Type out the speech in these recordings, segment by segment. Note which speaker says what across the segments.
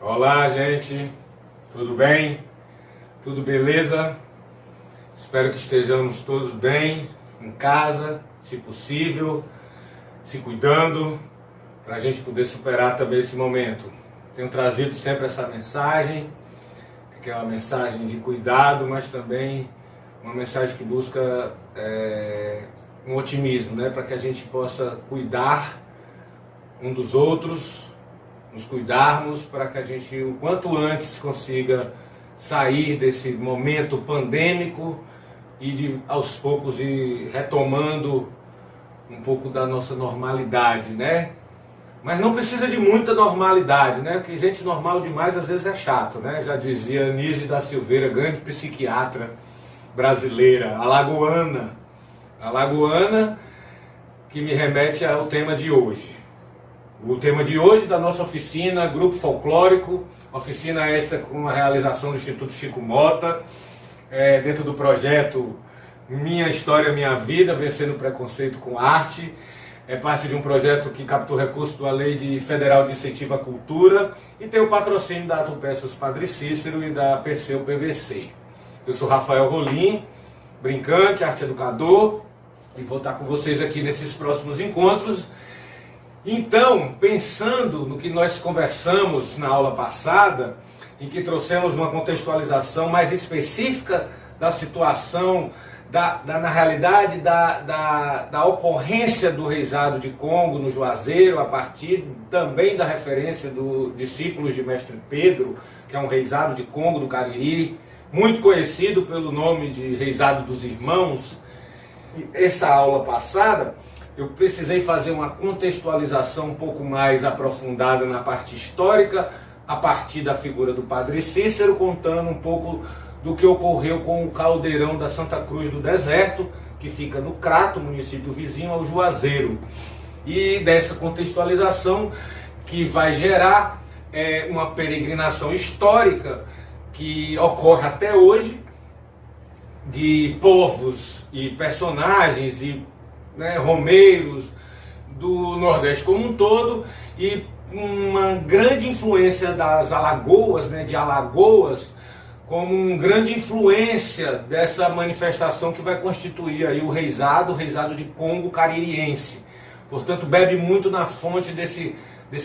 Speaker 1: Olá, gente, tudo bem? Tudo beleza? Espero que estejamos todos bem, em casa, se possível, se cuidando, para a gente poder superar também esse momento. Tenho trazido sempre essa mensagem, que é uma mensagem de cuidado, mas também uma mensagem que busca um otimismo, né? Para que a gente possa cuidar um dos outros, nos cuidarmos para que a gente o quanto antes consiga sair desse momento pandêmico e aos poucos ir retomando um pouco da nossa normalidade, né? Mas não precisa de muita normalidade, né? Porque gente normal demais às vezes é chato, né? Já dizia Anísio da Silveira, grande psiquiatra brasileira, alagoana, que me remete ao tema de hoje. O tema de hoje da nossa oficina, Grupo Folclórico, oficina esta com uma realização do Instituto Chico Mota, dentro do projeto Minha História, Minha Vida, Vencendo o Preconceito com Arte. É parte de um projeto que captou recursos da Lei Federal de Incentivo à Cultura e tem o patrocínio da Autopeças Padre Cícero e da Perseu PVC. Eu sou Rafael Rolim, brincante, arte educador, e vou estar com vocês aqui nesses próximos encontros. Então, pensando no que nós conversamos na aula passada, em que trouxemos uma contextualização mais específica da situação, na realidade da ocorrência do reisado de Congo no Juazeiro, a partir também da referência do discípulos de Mestre Pedro, que é um reisado de Congo do Cariri, muito conhecido pelo nome de Reisado dos Irmãos. Essa aula passada, eu precisei fazer uma contextualização um pouco mais aprofundada na parte histórica, a partir da figura do Padre Cícero, contando um pouco do que ocorreu com o caldeirão da Santa Cruz do Deserto, que fica no Crato, município vizinho ao Juazeiro. E dessa contextualização que vai gerar uma peregrinação histórica que ocorre até hoje, de povos e personagens e romeiros do Nordeste como um todo, e uma grande influência das Alagoas, de Alagoas, como uma grande influência dessa manifestação que vai constituir aí o reisado de Congo caririense. Portanto, bebe muito na fonte desse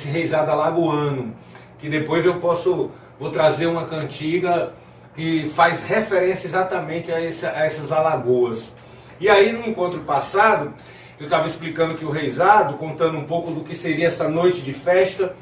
Speaker 1: reisado alagoano, que depois vou trazer uma cantiga que faz referência exatamente a essas Alagoas. E aí, no encontro passado, eu estava explicando que o reisado, contando um pouco do que seria essa noite de festa,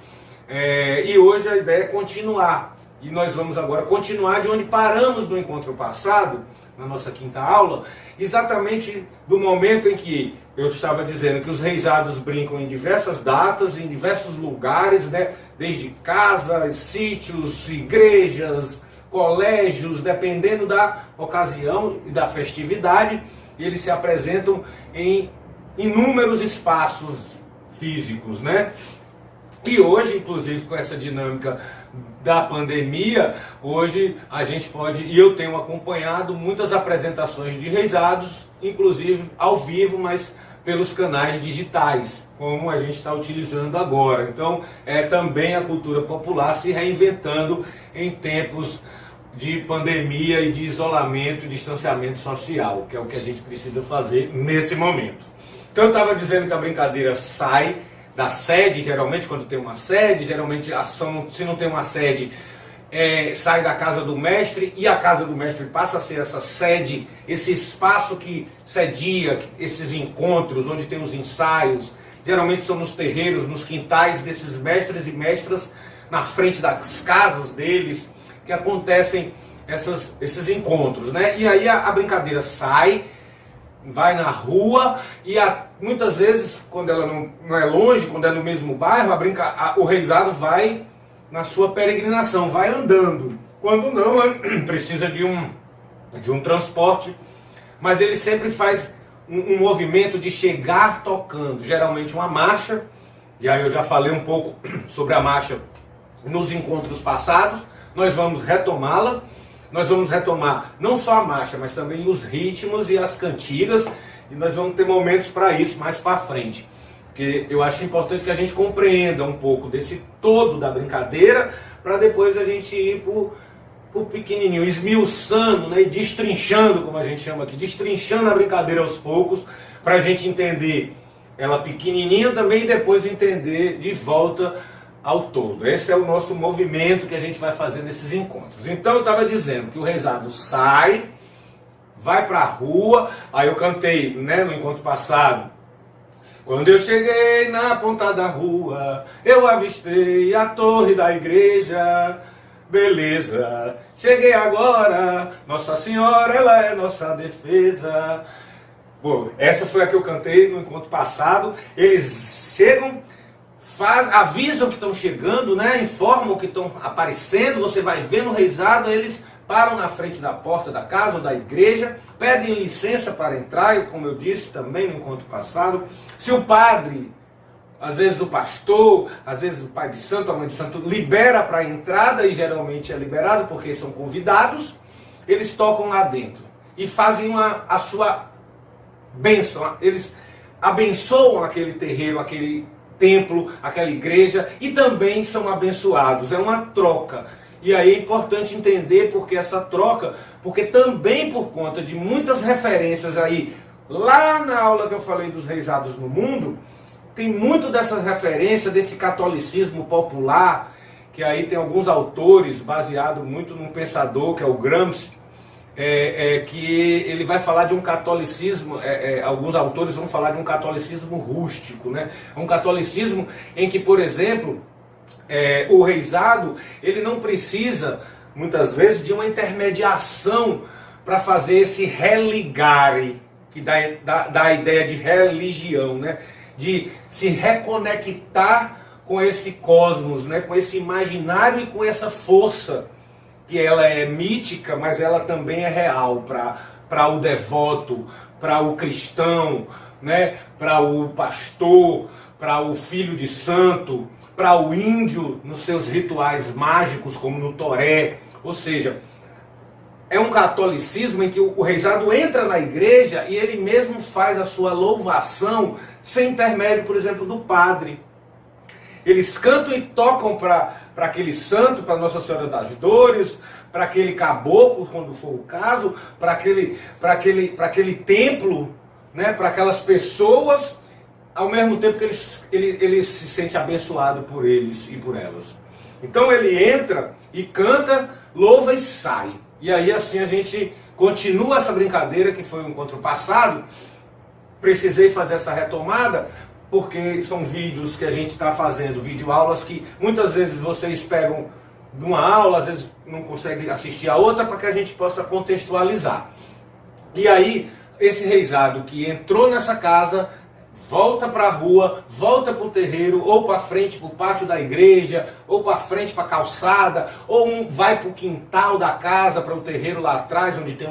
Speaker 1: e hoje a ideia é continuar. E nós vamos agora continuar de onde paramos no encontro passado, na nossa quinta aula, exatamente do momento em que eu estava dizendo que os reisados brincam em diversas datas, em diversos lugares, desde casas, sítios, igrejas, colégios, dependendo da ocasião e da festividade. Eles se apresentam em inúmeros espaços físicos, E hoje, inclusive, com essa dinâmica da pandemia, hoje a gente pode, e eu tenho acompanhado muitas apresentações de reisados, inclusive ao vivo, mas pelos canais digitais, como a gente está utilizando agora. Então, é também a cultura popular se reinventando em tempos de pandemia e de isolamento e distanciamento social, que é o que a gente precisa fazer nesse momento. Então eu estava dizendo que a brincadeira sai da sede, geralmente quando tem uma sede, geralmente a ação, se não tem uma sede, sai da casa do mestre, e a casa do mestre passa a ser essa sede, esse espaço que cedia esses encontros, onde tem os ensaios, geralmente são nos terreiros, nos quintais desses mestres e mestras, na frente das casas deles, que acontecem esses encontros, E aí a brincadeira sai, vai na rua, e muitas vezes, quando ela não é longe, quando é no mesmo bairro, o reisado vai na sua peregrinação, vai andando. Quando não, precisa de um transporte, mas ele sempre faz um movimento de chegar tocando, geralmente uma marcha, e aí eu já falei um pouco sobre a marcha nos encontros passados. Nós vamos retomá-la, nós vamos retomar não só a marcha, mas também os ritmos e as cantigas, e nós vamos ter momentos para isso mais para frente. Porque eu acho importante que a gente compreenda um pouco desse todo da brincadeira, para depois a gente ir pro pequenininho, esmiuçando, né, e destrinchando, como a gente chama aqui, destrinchando a brincadeira aos poucos, para a gente entender ela pequenininha também e depois entender de volta ao todo. Esse é o nosso movimento que a gente vai fazer nesses encontros. Então eu estava dizendo que o rezado sai, vai para a rua, aí eu cantei, né, no encontro passado, quando eu cheguei na ponta da rua, eu avistei a torre da igreja. Beleza, cheguei agora, Nossa Senhora, ela é nossa defesa. Bom, essa foi a que eu cantei no encontro passado. Eles chegam, avisam que estão chegando, né? Informam que estão aparecendo. Você vai ver no rezado, eles param na frente da porta da casa ou da igreja, pedem licença para entrar, como eu disse também no encontro passado. Se o padre, às vezes o pastor, às vezes o pai de santo, a mãe de santo, libera para a entrada, e geralmente é liberado porque são convidados, eles tocam lá dentro e fazem a sua bênção. Eles abençoam aquele terreiro, aquele templo, aquela igreja, e também são abençoados. É uma troca. E aí é importante entender porque essa troca, porque também por conta de muitas referências aí, lá na aula que eu falei dos reisados no mundo, tem muito dessas referências, desse catolicismo popular, que aí tem alguns autores, baseado muito num pensador, que é o Gramsci, que ele vai falar de um catolicismo, alguns autores vão falar de um catolicismo rústico, né? Um catolicismo em que, por exemplo, o reizado, ele não precisa, muitas vezes, de uma intermediação para fazer esse religare, que dá a ideia de religião, né? De se reconectar com esse cosmos, né? Com esse imaginário e com essa força, que ela é mítica, mas ela também é real para o devoto, para o cristão, né? Para o pastor, para o filho de santo, para o índio nos seus rituais mágicos, como no toré. Ou seja, é um catolicismo em que o reizado entra na igreja e ele mesmo faz a sua louvação sem intermédio, por exemplo, do padre. Eles cantam e tocam para aquele santo, para Nossa Senhora das Dores, para aquele caboclo, quando for o caso, para aquele templo, né, para aquelas pessoas, ao mesmo tempo que ele se sente abençoado por eles e por elas. Então ele entra e canta, louva e sai. E aí assim a gente continua essa brincadeira que foi o encontro passado. Precisei fazer essa retomada porque são vídeos que a gente está fazendo, videoaulas que muitas vezes vocês pegam de uma aula, às vezes não conseguem assistir a outra, para que a gente possa contextualizar. E aí esse reizado que entrou nessa casa volta para a rua, volta para o terreiro, ou para frente para o pátio da igreja, ou para frente para a calçada, ou vai para o quintal da casa, para o terreiro lá atrás, onde tem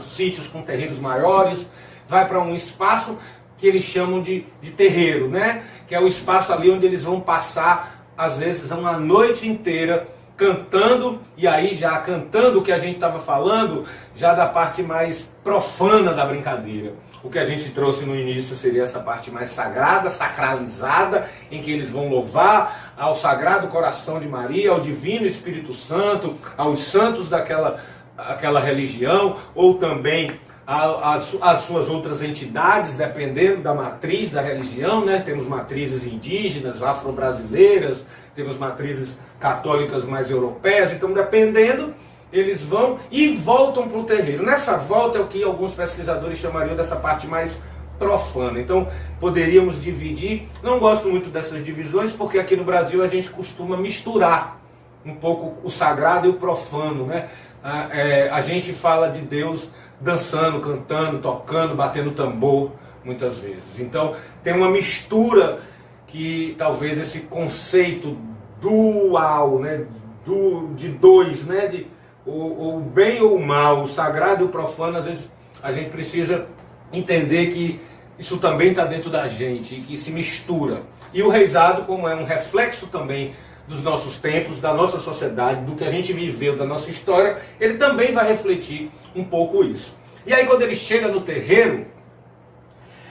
Speaker 1: sítios com terreiros maiores, vai para um espaço que eles chamam de terreiro, né? Que é o espaço ali onde eles vão passar, às vezes, uma noite inteira cantando, e aí já cantando o que a gente estava falando, já da parte mais profana da brincadeira. O que a gente trouxe no início seria essa parte mais sagrada, sacralizada, em que eles vão louvar ao Sagrado Coração de Maria, ao Divino Espírito Santo, aos santos daquela religião, ou também às suas outras entidades, dependendo da matriz da religião, né? Temos matrizes indígenas, afro-brasileiras, temos matrizes católicas mais europeias, então dependendo, eles vão e voltam para o terreiro. Nessa volta é o que alguns pesquisadores chamariam dessa parte mais profana. Então poderíamos dividir, não gosto muito dessas divisões, porque aqui no Brasil a gente costuma misturar um pouco o sagrado e o profano, né? A gente fala de Deus dançando, cantando, tocando, batendo tambor, muitas vezes. Então tem uma mistura que talvez esse conceito dual, né? De dois, né? O bem ou o mal, o sagrado e o profano, às vezes a gente precisa entender que isso também está dentro da gente e que se mistura. E o reizado, como é um reflexo também dos nossos tempos, da nossa sociedade, do que a gente viveu, da nossa história, ele também vai refletir um pouco isso. E aí quando ele chega no terreiro,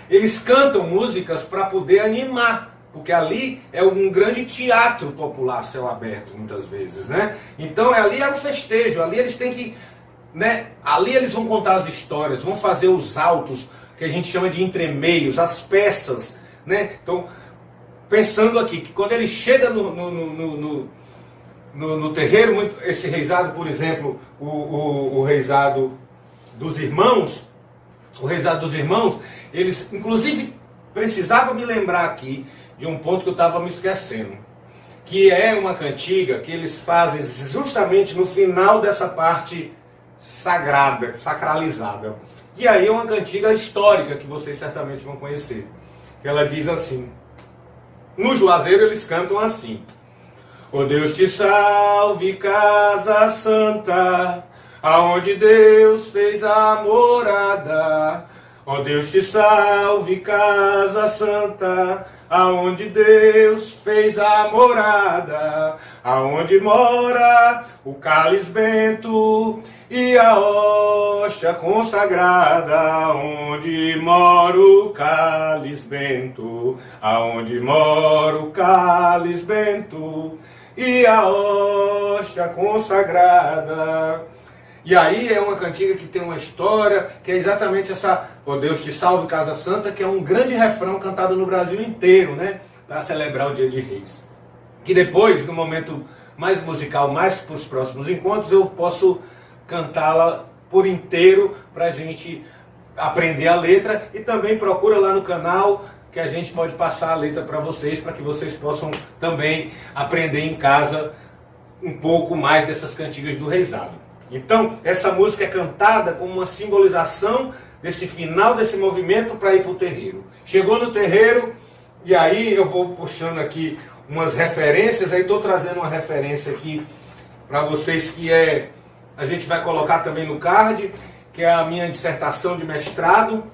Speaker 1: eles cantam músicas para poder animar, porque ali é um grande teatro popular, céu aberto, muitas vezes, né? Então ali é um festejo, ali eles têm que, né? Ali eles vão contar as histórias, vão fazer os autos, que a gente chama de entremeios, as peças, né? Então, pensando aqui, que quando ele chega no terreiro, esse reizado, por exemplo, o reizado dos irmãos, eles, inclusive, precisavam me lembrar aqui de um ponto que eu estava me esquecendo, que é uma cantiga que eles fazem justamente no final dessa parte sagrada, sacralizada. E aí é uma cantiga histórica que vocês certamente vão conhecer. Que ela diz assim, no Juazeiro eles cantam assim: ó Deus te salve, casa santa, aonde Deus fez a morada. Ó Deus te salve, casa santa, aonde Deus fez a morada, aonde mora o cálice bento e a hóstia consagrada, onde mora o cálice bento, aonde mora o cálice bento e a hóstia consagrada. E aí é uma cantiga que tem uma história, que é exatamente essa, ó Deus te salve, casa santa, que é um grande refrão cantado no Brasil inteiro, né? Para celebrar o Dia de Reis. Que depois, no momento mais musical, mais para os próximos encontros, eu posso cantá-la por inteiro para a gente aprender a letra, e também procura lá no canal que a gente pode passar a letra para vocês que vocês possam também aprender em casa um pouco mais dessas cantigas do reizado. Então, essa música é cantada como uma simbolização desse final desse movimento para ir para o terreiro. Chegou no terreiro, e aí eu vou puxando aqui umas referências, aí estou trazendo uma referência aqui para vocês que a gente vai colocar também no card, que é a minha dissertação de mestrado,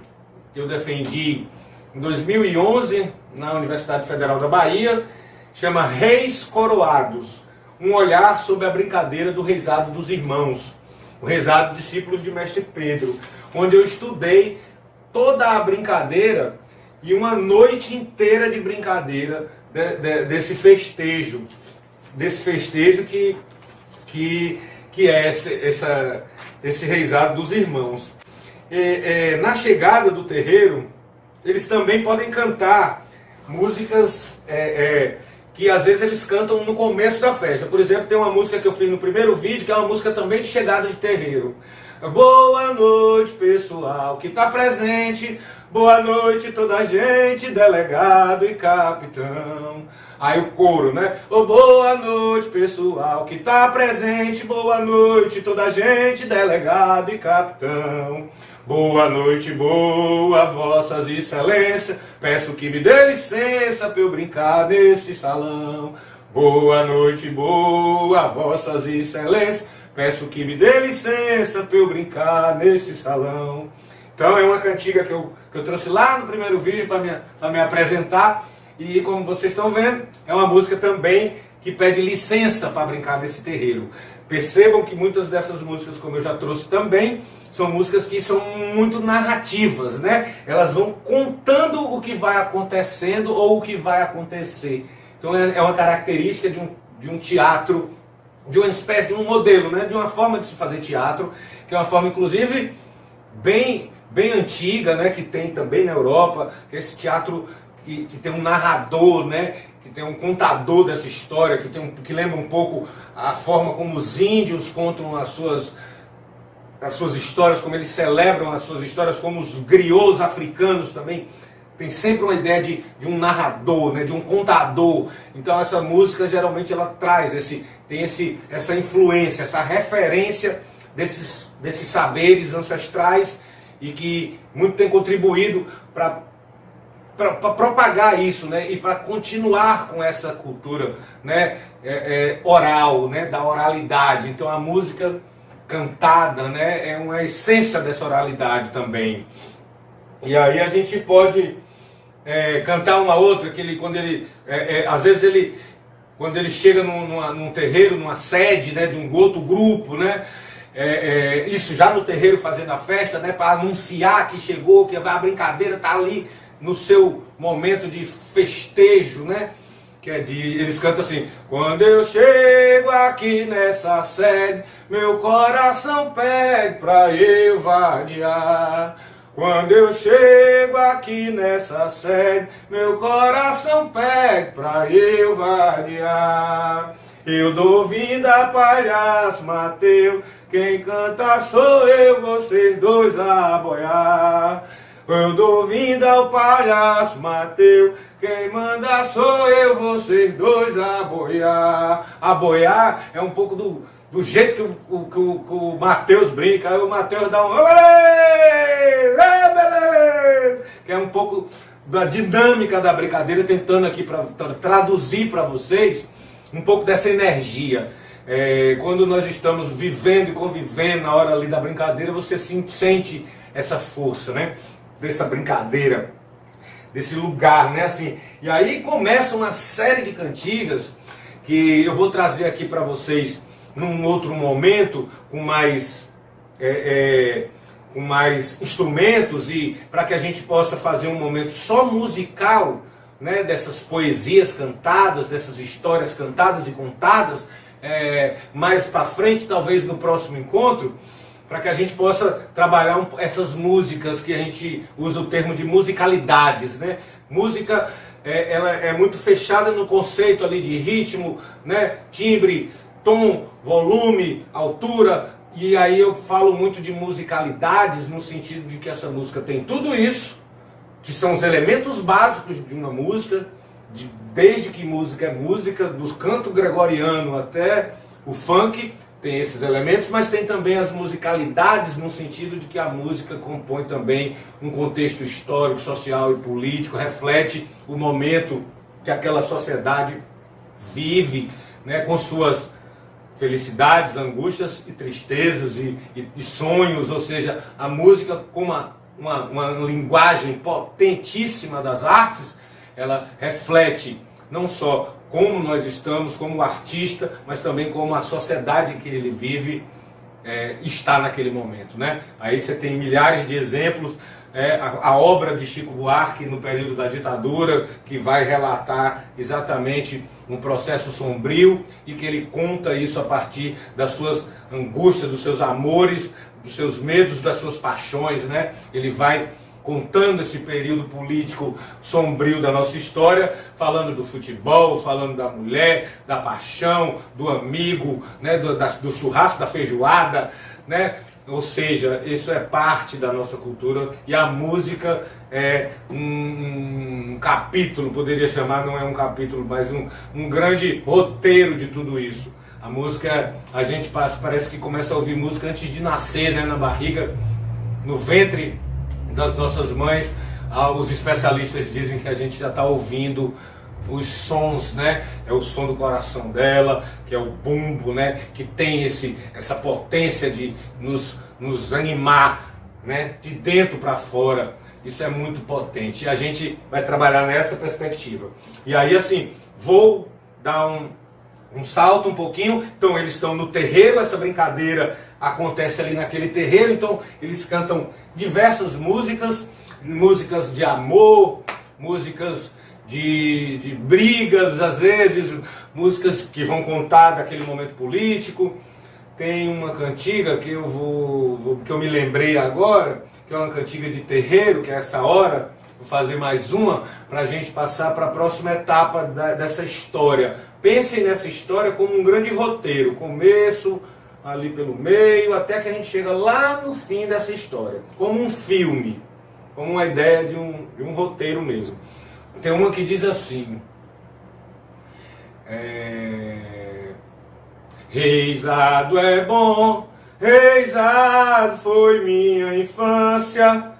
Speaker 1: que eu defendi em 2011 na Universidade Federal da Bahia, chama Reis Coroados, um olhar sobre a brincadeira do reizado dos irmãos, o reizado discípulos de Mestre Pedro, onde eu estudei toda a brincadeira e uma noite inteira de brincadeira desse festejo que é esse reizado dos irmãos. Na chegada do terreiro, eles também podem cantar músicas que às vezes eles cantam no começo da festa. Por exemplo, tem uma música que eu fiz no primeiro vídeo, que é uma música também de chegada de terreiro. Boa noite, pessoal que está presente. Boa noite, toda a gente, delegado e capitão. Aí o coro, né? Oh, boa noite, pessoal que está presente. Boa noite, toda a gente, delegado e capitão. Boa noite, boa vossas excelências, peço que me dê licença para eu brincar nesse salão. Boa noite, boa vossas excelências, peço que me dê licença para eu brincar nesse salão. Então é uma cantiga que eu trouxe lá no primeiro vídeo para me apresentar, e como vocês estão vendo, é uma música também que pede licença para brincar nesse terreiro. Percebam que muitas dessas músicas, como eu já trouxe também, são músicas que são muito narrativas, né? Elas vão contando o que vai acontecendo ou o que vai acontecer. Então é uma característica de um teatro, de uma espécie, de um modelo, né? De uma forma de se fazer teatro, que é uma forma, inclusive, bem antiga, né? Que tem também na Europa, que é esse teatro que tem um narrador, né? Que tem um contador dessa história, que lembra um pouco a forma como os índios contam as suas histórias, como eles celebram as suas histórias, como os griots africanos também. Tem sempre uma ideia de um narrador, né, de um contador. Então essa música geralmente ela traz essa influência, essa referência desses saberes ancestrais, e que muito tem contribuído para propagar isso, né, e para continuar com essa cultura, né, oral, né, da oralidade. Então a música cantada, né, é uma essência dessa oralidade também. E aí a gente pode cantar uma outra, às vezes quando ele chega num terreiro, numa sede, né, de um outro grupo, né, isso já no terreiro fazendo a festa, né, para anunciar que chegou, que a brincadeira está ali no seu momento de festejo, né? Que é eles cantam assim: quando eu chego aqui nessa sede, meu coração pede pra eu vadiar. Quando eu chego aqui nessa sede, meu coração pede pra eu vadiar. Eu dou vinda a palhaço Mateus, quem canta sou eu, vocês dois a boiar. Eu dou vinda ao palhaço Mateus, quem manda sou eu, vocês dois a boiar. A boiar é um pouco do jeito que o Mateus brinca. Aí o Mateus dá um beleza, que é um pouco da dinâmica da brincadeira, tentando aqui para traduzir para vocês um pouco dessa energia. Quando nós estamos vivendo e convivendo na hora ali da brincadeira, você sente essa força, né? Dessa brincadeira, desse lugar, né? Assim, e aí começa uma série de cantigas que eu vou trazer aqui para vocês num outro momento, com mais instrumentos, e para que a gente possa fazer um momento só musical, né? Dessas poesias cantadas, dessas histórias cantadas e contadas, mais para frente, talvez no próximo encontro, para que a gente possa trabalhar essas músicas que a gente usa o termo de musicalidades, né? Música, ela é muito fechada no conceito ali de ritmo, né? Timbre, tom, volume, altura, e aí eu falo muito de musicalidades no sentido de que essa música tem tudo isso, que são os elementos básicos de uma música, desde que música é música, do canto gregoriano até o funk, tem esses elementos, mas tem também as musicalidades no sentido de que a música compõe também um contexto histórico, social e político, reflete o momento que aquela sociedade vive, né, com suas felicidades, angústias e tristezas e sonhos. Ou seja, a música como uma linguagem potentíssima das artes, ela reflete não só como nós estamos, como artista, mas também como a sociedade que ele vive está naquele momento, né? Aí você tem milhares de exemplos, a obra de Chico Buarque no período da ditadura, que vai relatar exatamente um processo sombrio e que ele conta isso a partir das suas angústias, dos seus amores, dos seus medos, das suas paixões, né? Ele vai contando esse período político sombrio da nossa história, falando do futebol, falando da mulher, da paixão, do amigo, né, do churrasco, da feijoada, né? Ou seja, isso é parte da nossa cultura, e a música é um capítulo, poderia chamar, não é um capítulo, mas um grande roteiro de tudo isso. A música, a gente parece que começa a ouvir música antes de nascer, né, na barriga, no ventre das nossas mães. Os especialistas dizem que a gente já está ouvindo os sons, né? É o som do coração dela, que é o bumbo, né? Que tem essa potência de nos animar, né? De dentro para fora. Isso é muito potente. E a gente vai trabalhar nessa perspectiva. E aí, assim, vou dar um salto um pouquinho. Então eles estão no terreiro, essa brincadeira acontece ali naquele terreiro, então eles cantam diversas músicas de amor, músicas de brigas, às vezes, músicas que vão contar daquele momento político. Tem uma cantiga que eu me lembrei agora, que é uma cantiga de terreiro, que é essa hora. Vou fazer mais uma para a gente passar para a próxima etapa dessa história. Pensem nessa história como um grande roteiro, começo, ali pelo meio, até que a gente chega lá no fim dessa história, como um filme, como uma ideia de um roteiro mesmo. Tem uma que diz assim: Reisado é bom, reisado foi minha infância,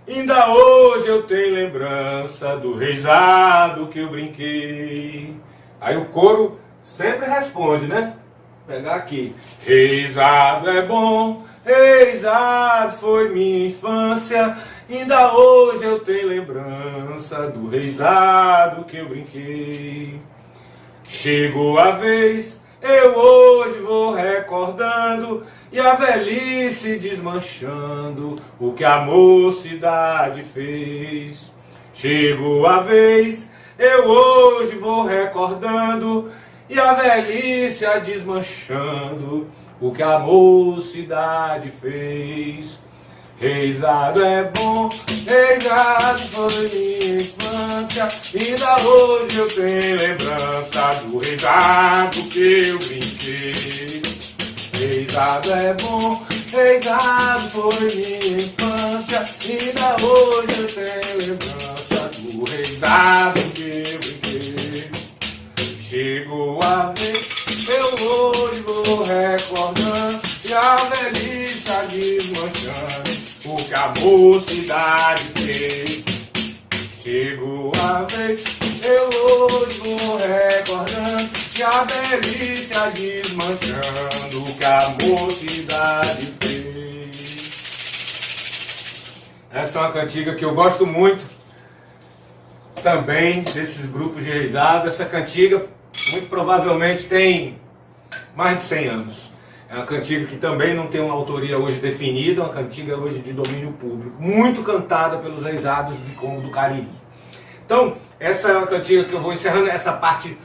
Speaker 1: ainda hoje eu tenho lembrança do reisado que eu brinquei. Aí o coro sempre responde, né? Vou pegar aqui. Reisado é bom, reisado foi minha infância, ainda hoje eu tenho lembrança do reisado que eu brinquei. Chegou a vez, eu hoje vou recordando, e a velhice desmanchando o que a mocidade fez. Chegou a vez, eu hoje vou recordando, e a velhice a desmanchando o que a mocidade fez. Reisado é bom, reisado foi minha infância, ainda hoje eu tenho lembrança do reisado que eu brinquei. Reisado é bom, reisado foi minha infância, ainda hoje eu tenho lembrança do reisado que eu brinquei. Chegou a vez, eu hoje vou recordando, e a velhice a desmanchando o que a mocidade fez. Chegou a vez, eu hoje vou recordando, e a velhice a desmanchando o que a mocidade fez. Essa é uma cantiga que eu gosto muito também desses grupos de reisado. Essa cantiga muito provavelmente tem mais de 100 anos. É uma cantiga que também não tem uma autoria hoje definida, uma cantiga hoje de domínio público, muito cantada pelos reisados de Congo do Cariri. Então, essa é uma cantiga que eu vou encerrando essa parte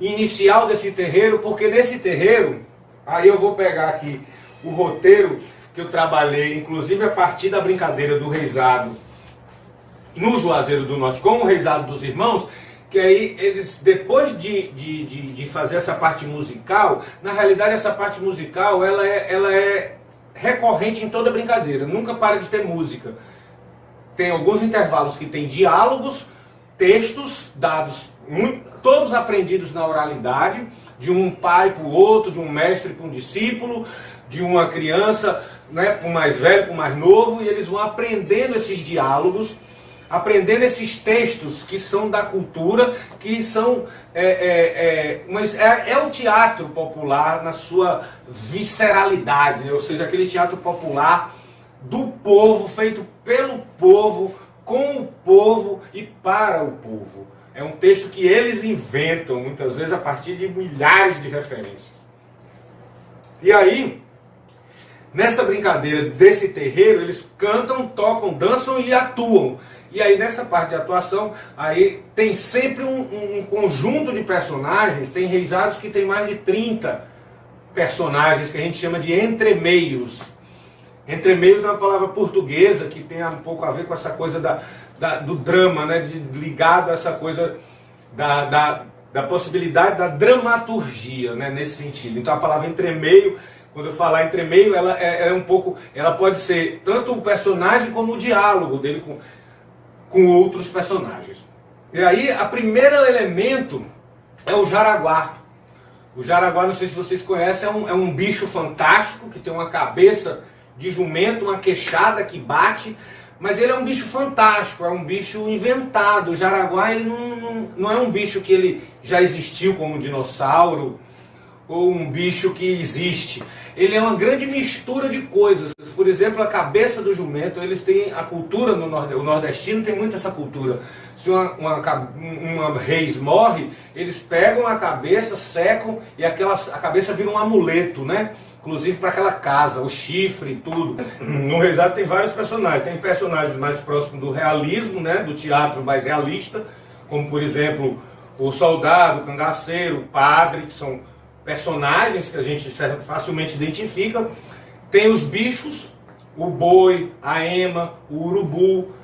Speaker 1: inicial desse terreiro, porque nesse terreiro, aí eu vou pegar aqui o roteiro que eu trabalhei, inclusive a partir da brincadeira do reisado no Juazeiro do Norte, com o reisado dos irmãos, que aí eles, depois de fazer essa parte musical, na realidade essa parte musical ela é recorrente em toda brincadeira, nunca para de ter música. Tem alguns intervalos que tem diálogos, textos dados, todos aprendidos na oralidade, de um pai para o outro, de um mestre para um discípulo, de uma criança, né, para o mais velho, para o mais novo, e eles vão aprendendo esses diálogos, aprendendo esses textos que são da cultura, que são o teatro popular na sua visceralidade, né? Ou seja, aquele teatro popular do povo, feito pelo povo, com o povo e para o povo. É um texto que eles inventam, muitas vezes a partir de milhares de referências. E aí, nessa brincadeira desse terreiro, eles cantam, tocam, dançam e atuam. E aí nessa parte de atuação, aí tem sempre um conjunto de personagens, tem reisados que tem mais de 30 personagens que a gente chama de entremeios. Entremeios é uma palavra portuguesa que tem um pouco a ver com essa coisa do drama, né? Ligado a essa coisa da possibilidade da dramaturgia, né? Nesse sentido. Então a palavra entremeio, quando eu falar entremeio, ela é um pouco, ela pode ser tanto o personagem como o diálogo dele com outros personagens. E aí, o primeiro elemento é o jaraguá. O jaraguá, não sei se vocês conhecem, é um bicho fantástico, que tem uma cabeça de jumento, uma queixada que bate, mas ele é um bicho fantástico, é um bicho inventado. O jaraguá, ele não é um bicho que ele já existiu como um dinossauro, ou um bicho que existe. Ele é uma grande mistura de coisas. Por exemplo, a cabeça do jumento, eles têm a cultura, o nordestino tem muito essa cultura. Se uma reis morre, eles pegam a cabeça, secam e a cabeça vira um amuleto, né? Inclusive para aquela casa, o chifre e tudo. No reisado tem vários personagens. Tem personagens mais próximos do realismo, né? Do teatro mais realista, como por exemplo o soldado, o cangaceiro, o padre, que são personagens que a gente facilmente identifica. Tem os bichos, o boi, a ema, o urubu.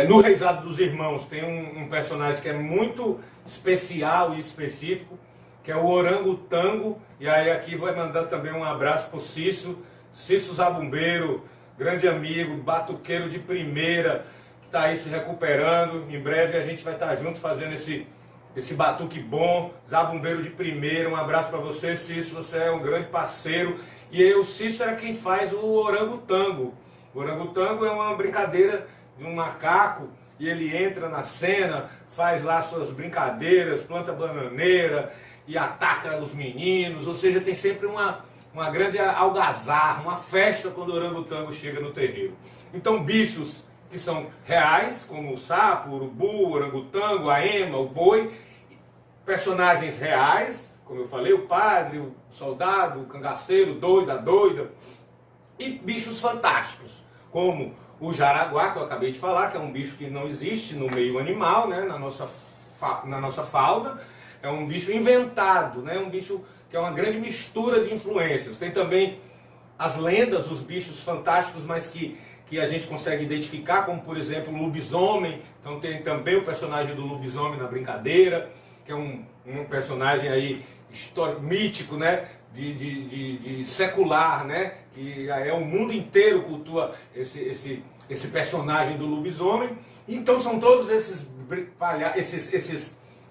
Speaker 1: No Reisado dos Irmãos tem um personagem que é muito especial e específico, que é o orangotango. E aí aqui vou mandar também um abraço para o Cício Zabumbeiro, grande amigo, batuqueiro de primeira, que está aí se recuperando. Em breve a gente vai estar junto fazendo esse batuque bom, zabumbeiro de primeira. Um abraço para você, Cício, você é um grande parceiro. E aí o Cício era quem faz o orangotango. O orangotango é uma brincadeira de um macaco, e ele entra na cena, faz lá suas brincadeiras, planta bananeira e ataca os meninos. Ou seja, tem sempre uma grande algazarra, uma festa quando o orangotango chega no terreiro. Então bichos que são reais, como o sapo, o urubu, o orangotango, a ema, o boi. Personagens reais, como eu falei, o padre, o soldado, o cangaceiro, o doido, a doida. E bichos fantásticos, como o jaraguá, que eu acabei de falar, que é um bicho que não existe no meio animal, né, na nossa fauna. É um bicho inventado, né, um bicho que é uma grande mistura de influências. Tem também as lendas, os bichos fantásticos, mas que a gente consegue identificar, como por exemplo o lobisomem. Então tem também o personagem do lobisomem na brincadeira, que é um personagem aí mítico, né? De secular, né? Que é o mundo inteiro cultua esse personagem do lobisomem. Então são todos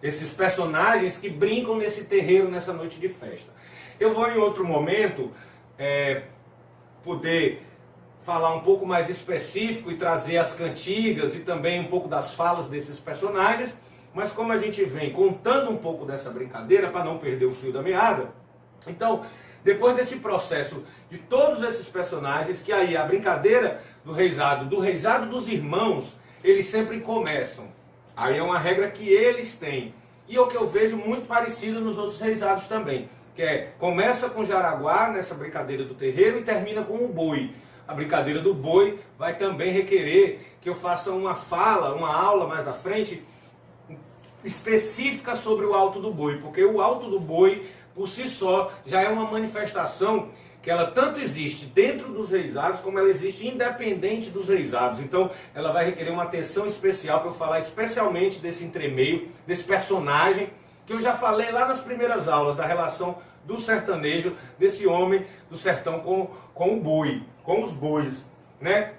Speaker 1: esses personagens que brincam nesse terreiro, nessa noite de festa. Eu vou em outro momento poder falar um pouco mais específico e trazer as cantigas e também um pouco das falas desses personagens, mas como a gente vem contando um pouco dessa brincadeira para não perder o fio da meada, então depois desse processo de todos esses personagens, que aí a brincadeira do reisado dos irmãos, eles sempre começam. Aí é uma regra que eles têm. E é o que eu vejo muito parecido nos outros reisados também, que começa com o jaraguá nessa brincadeira do terreiro e termina com o boi. A brincadeira do boi vai também requerer que eu faça uma aula mais à frente, específica sobre o alto do boi, porque o alto do boi, por si só, já é uma manifestação que ela tanto existe dentro dos reisados, como ela existe independente dos reisados. Então, ela vai requerer uma atenção especial para eu falar especialmente desse entremeio, desse personagem, que eu já falei lá nas primeiras aulas, da relação do sertanejo, desse homem do sertão com o boi, com os bois, né?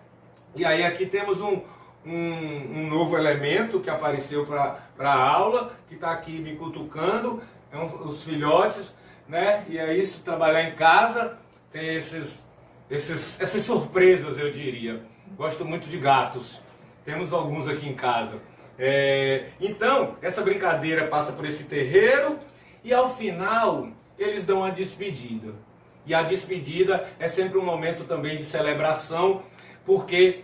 Speaker 1: E aí aqui temos um novo elemento que apareceu para a aula, que está aqui me cutucando, os filhotes, né? E é isso, trabalhar em casa, tem essas surpresas, eu diria. Gosto muito de gatos, temos alguns aqui em casa. Então, essa brincadeira passa por esse terreiro e ao final eles dão a despedida. E a despedida é sempre um momento também de celebração, porque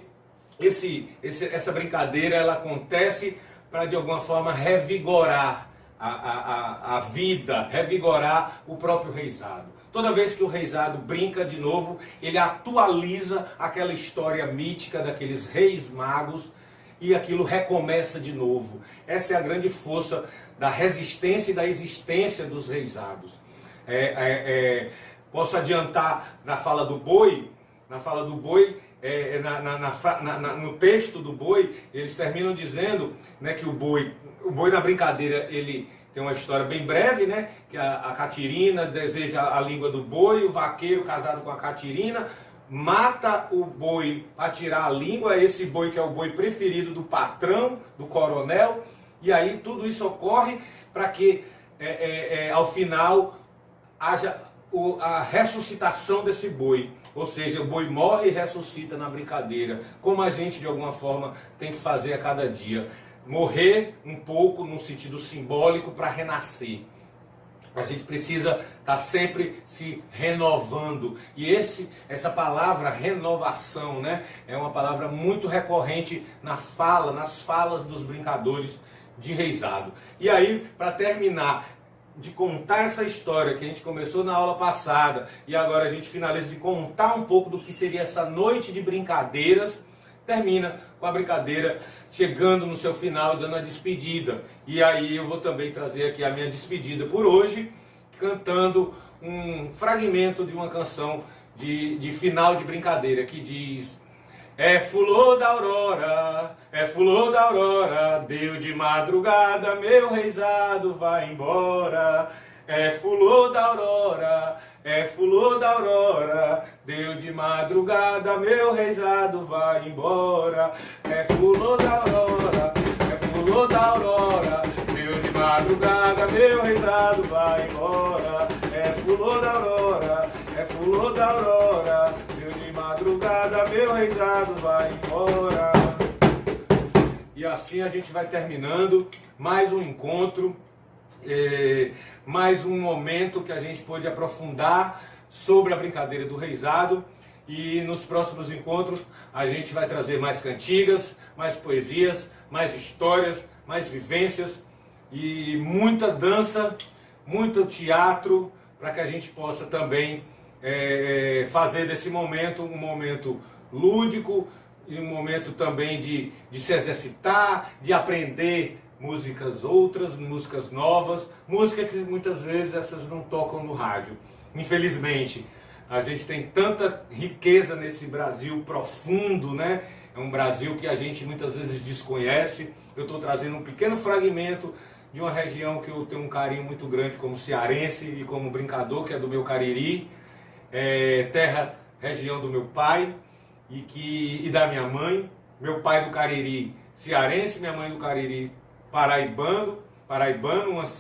Speaker 1: essa brincadeira ela acontece para de alguma forma revigorar a vida, revigorar o próprio reisado. Toda vez que o reisado brinca de novo, ele atualiza aquela história mítica daqueles reis magos e aquilo recomeça de novo. Essa é a grande força da resistência e da existência dos reisados. Posso adiantar na fala do boi, no texto do boi, eles terminam dizendo, né, que o boi na brincadeira, ele tem uma história bem breve, né, que a Catirina deseja a língua do boi, o vaqueiro casado com a Catirina mata o boi para tirar a língua, esse boi que é o boi preferido do patrão, do coronel, e aí tudo isso ocorre para que ao final haja a ressuscitação desse boi, ou seja, o boi morre e ressuscita na brincadeira, como a gente de alguma forma tem que fazer a cada dia, morrer um pouco no sentido simbólico para renascer. A gente precisa estar sempre se renovando, e essa palavra renovação, né, é uma palavra muito recorrente nas falas dos brincadores de reisado. E aí, para terminar de contar essa história que a gente começou na aula passada e agora a gente finaliza de contar um pouco do que seria essa noite de brincadeiras, termina com a brincadeira chegando no seu final e dando a despedida. E aí eu vou também trazer aqui a minha despedida por hoje, cantando um fragmento de uma canção de final de brincadeira que diz: fulô da aurora, deu de madrugada, meu reisado vai embora. Fulô da aurora, deu de madrugada, meu reisado vai embora. Fulô da aurora, deu de madrugada, meu reisado vai embora. Fulô da aurora, deu de madrugada, meu reisado vai embora. E assim a gente vai terminando mais um encontro, mais um momento que a gente pôde aprofundar sobre a brincadeira do reisado. E nos próximos encontros a gente vai trazer mais cantigas, mais poesias, mais histórias, mais vivências e muita dança, muito teatro, para que a gente possa também fazer desse momento um momento lúdico, e um momento também de se exercitar, de aprender outras músicas novas, músicas que muitas vezes essas não tocam no rádio. Infelizmente, a gente tem tanta riqueza nesse Brasil profundo, né? É um Brasil que a gente muitas vezes desconhece. Eu estou trazendo um pequeno fragmento de uma região que eu tenho um carinho muito grande como cearense e como brincador, que é do meu Cariri, região do meu pai e da minha mãe. Meu pai do Cariri cearense, minha mãe do Cariri paraibano,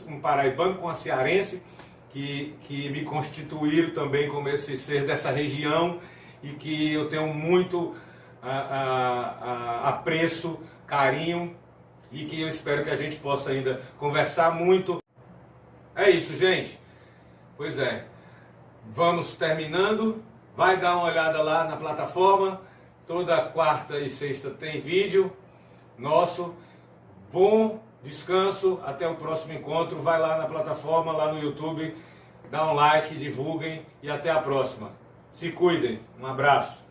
Speaker 1: um paraibano com a cearense, que me constituíram também como esse ser dessa região e que eu tenho muito apreço, carinho e que eu espero que a gente possa ainda conversar muito. É isso, gente. Pois é, vamos terminando. Vai dar uma olhada lá na plataforma. Toda quarta e sexta tem vídeo nosso. Bom descanso, até o próximo encontro. Vai lá na plataforma, lá no YouTube, dá um like, divulguem e até a próxima. Se cuidem. Um abraço.